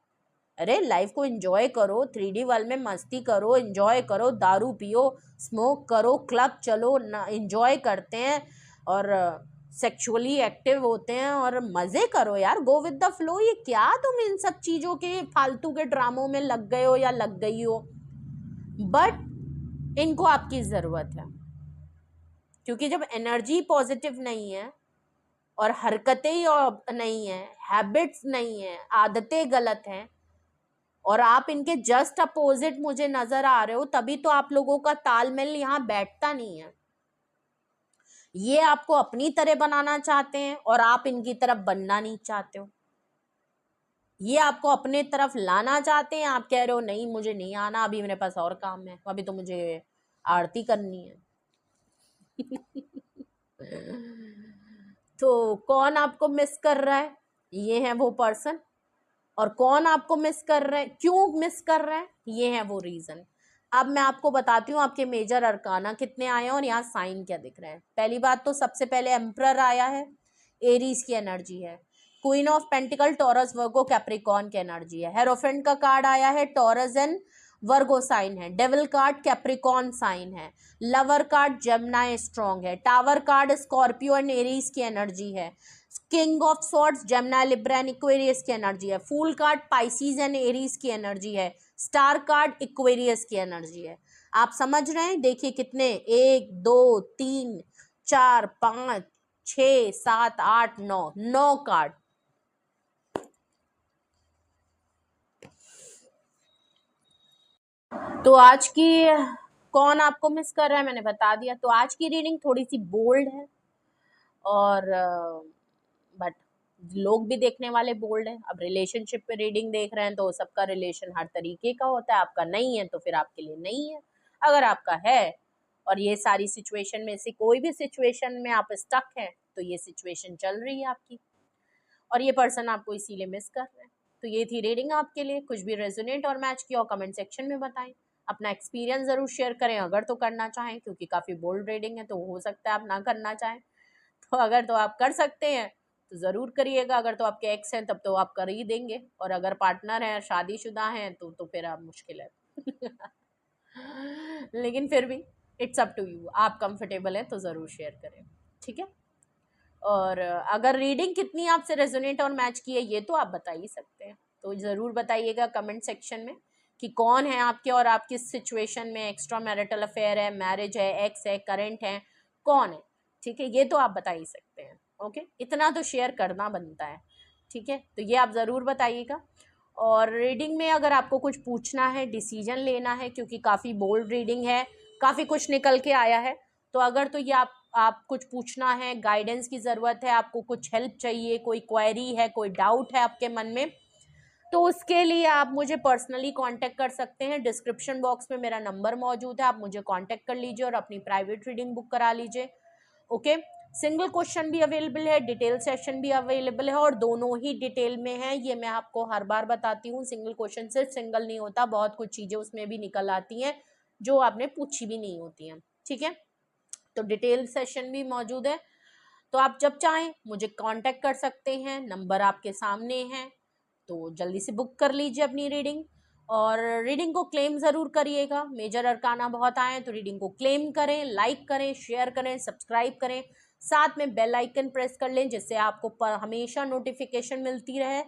अरे लाइफ को एंजॉय करो, 3D वर्ल्ड में मस्ती करो, एंजॉय करो, दारू पियो, स्मोक करो, क्लब चलो, एंजॉय करते हैं और सेक्सुअली एक्टिव होते हैं और मजे करो यार, गो विद द फ्लो। ये क्या तुम इन सब चीजों के फालतू के ड्रामों में लग गए हो या लग गई हो, बट इनको आपकी जरूरत है, क्योंकि जब एनर्जी पॉजिटिव नहीं है और हरकतें ही नहीं है, हैबिट्स नहीं है, आदतें गलत हैं, और आप इनके जस्ट अपोजिट मुझे नजर आ रहे हो, तभी तो आप लोगों का तालमेल यहाँ बैठता नहीं है। ये आपको अपनी तरह बनाना चाहते हैं और आप इनकी तरफ बनना नहीं चाहते हो। ये आपको अपने तरफ लाना चाहते हैं, आप कह रहे हो नहीं मुझे नहीं आना, अभी मेरे पास और काम है, अभी तो मुझे आरती करनी है। तो कौन आपको मिस कर रहा है, ये है वो पर्सन, और कौन आपको मिस कर रहा है, क्यों मिस कर रहा है, ये है वो रीजन। अब मैं आपको बताती हूँ आपके मेजर अरकाना कितने आए हैं और यहाँ साइन क्या दिख रहा है। पहली बात तो सबसे पहले एम्परर आया है, एरीज की एनर्जी है। Queen of pentacle, Taurus, Virgo, Capricorn की एनर्जी है। हेरोफेंट का कार्ड आया है, टॉरस एंड वर्गो साइन है। डेविल कार्ड कैप्रिकॉर्न साइन है। लवर कार्ड जेमिनी स्ट्रॉन्ग है। Tower card Scorpio and Aries की एनर्जी है। King of swords Gemini Libra and Aquarius की एनर्जी है। Fool card Pisces and Aries की energy है। Star card Aquarius की energy है। आप समझ रहे हैं? देखिए कितने, 1 2 3 4 5 6 7 8 9 कार्ड। तो आज की कौन आपको मिस कर रहा है मैंने बता दिया। तो आज की रीडिंग थोड़ी सी बोल्ड है और बट लोग भी देखने वाले बोल्ड है। अब रिलेशनशिप पे रीडिंग देख रहे हैं तो सबका रिलेशन हर तरीके का होता है। आपका नहीं है तो फिर आपके लिए नहीं है। अगर आपका है और ये सारी सिचुएशन में से कोई भी सिचुएशन में आप स्टक हैं तो ये सिचुएशन चल रही है आपकी और ये पर्सन आपको इसीलिए मिस कर रहे हैं। तो ये थी रीडिंग आपके लिए। कुछ भी रेजोनेट और मैच किया और कमेंट सेक्शन में बताएं। अपना एक्सपीरियंस जरूर शेयर करें अगर तो करना चाहें, क्योंकि काफ़ी बोल्ड रीडिंग है तो हो सकता है आप ना करना चाहें। तो अगर तो आप कर सकते हैं तो ज़रूर करिएगा। अगर तो आपके एक्स हैं तब तो आप कर ही देंगे, और अगर पार्टनर हैं शादीशुदा हैं तो फिर आप मुश्किल है। लेकिन फिर भी इट्स अप टू यू, आप कंफर्टेबल हैं तो ज़रूर शेयर करें, ठीक है। और अगर रीडिंग कितनी आपसे रेजोनेट और मैच की है ये तो आप बता ही सकते हैं। तो ज़रूर बताइएगा कमेंट सेक्शन में कि कौन है आपके और आप किस सिचुएशन में, एक्स्ट्रा मैरिटल अफेयर है, मैरिज है, एक्स है, करंट है, कौन है, ठीक है। ये तो आप बता ही सकते हैं। ओके, इतना तो शेयर करना बनता है, ठीक है। तो ये आप ज़रूर बताइएगा। और रीडिंग में अगर आपको कुछ पूछना है, डिसीजन लेना है, क्योंकि काफ़ी बोल्ड रीडिंग है, काफ़ी कुछ निकल के आया है, तो अगर तो ये आप कुछ पूछना है, गाइडेंस की ज़रूरत है, आपको कुछ हेल्प चाहिए, कोई क्वेरी है, कोई डाउट है आपके मन में, तो उसके लिए आप मुझे पर्सनली कांटेक्ट कर सकते हैं। डिस्क्रिप्शन बॉक्स में मेरा नंबर मौजूद है, आप मुझे कांटेक्ट कर लीजिए और अपनी प्राइवेट रीडिंग बुक करा लीजिए। ओके, सिंगल क्वेश्चन भी अवेलेबल है, डिटेल सेशन भी अवेलेबल है, और दोनों ही डिटेल में है। ये मैं आपको हर बार बताती हूँ। सिंगल क्वेश्चन सिर्फ सिंगल नहीं होता, बहुत कुछ चीज़ें उसमें भी निकल आती हैं जो आपने पूछी भी नहीं होती हैं, ठीक है। तो डिटेल सेशन भी मौजूद है, तो आप जब चाहें मुझे कांटेक्ट कर सकते हैं। नंबर आपके सामने है, तो जल्दी से बुक कर लीजिए अपनी रीडिंग। और रीडिंग को क्लेम ज़रूर करिएगा। मेजर अरकाना बहुत आए तो रीडिंग को क्लेम करें, लाइक करें, शेयर करें, सब्सक्राइब करें, साथ में बेल आइकन प्रेस कर लें जिससे आपको हमेशा नोटिफिकेशन मिलती रहे।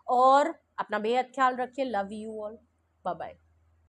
और अपना बेहद ख्याल रखिए। Love you all, bye bye.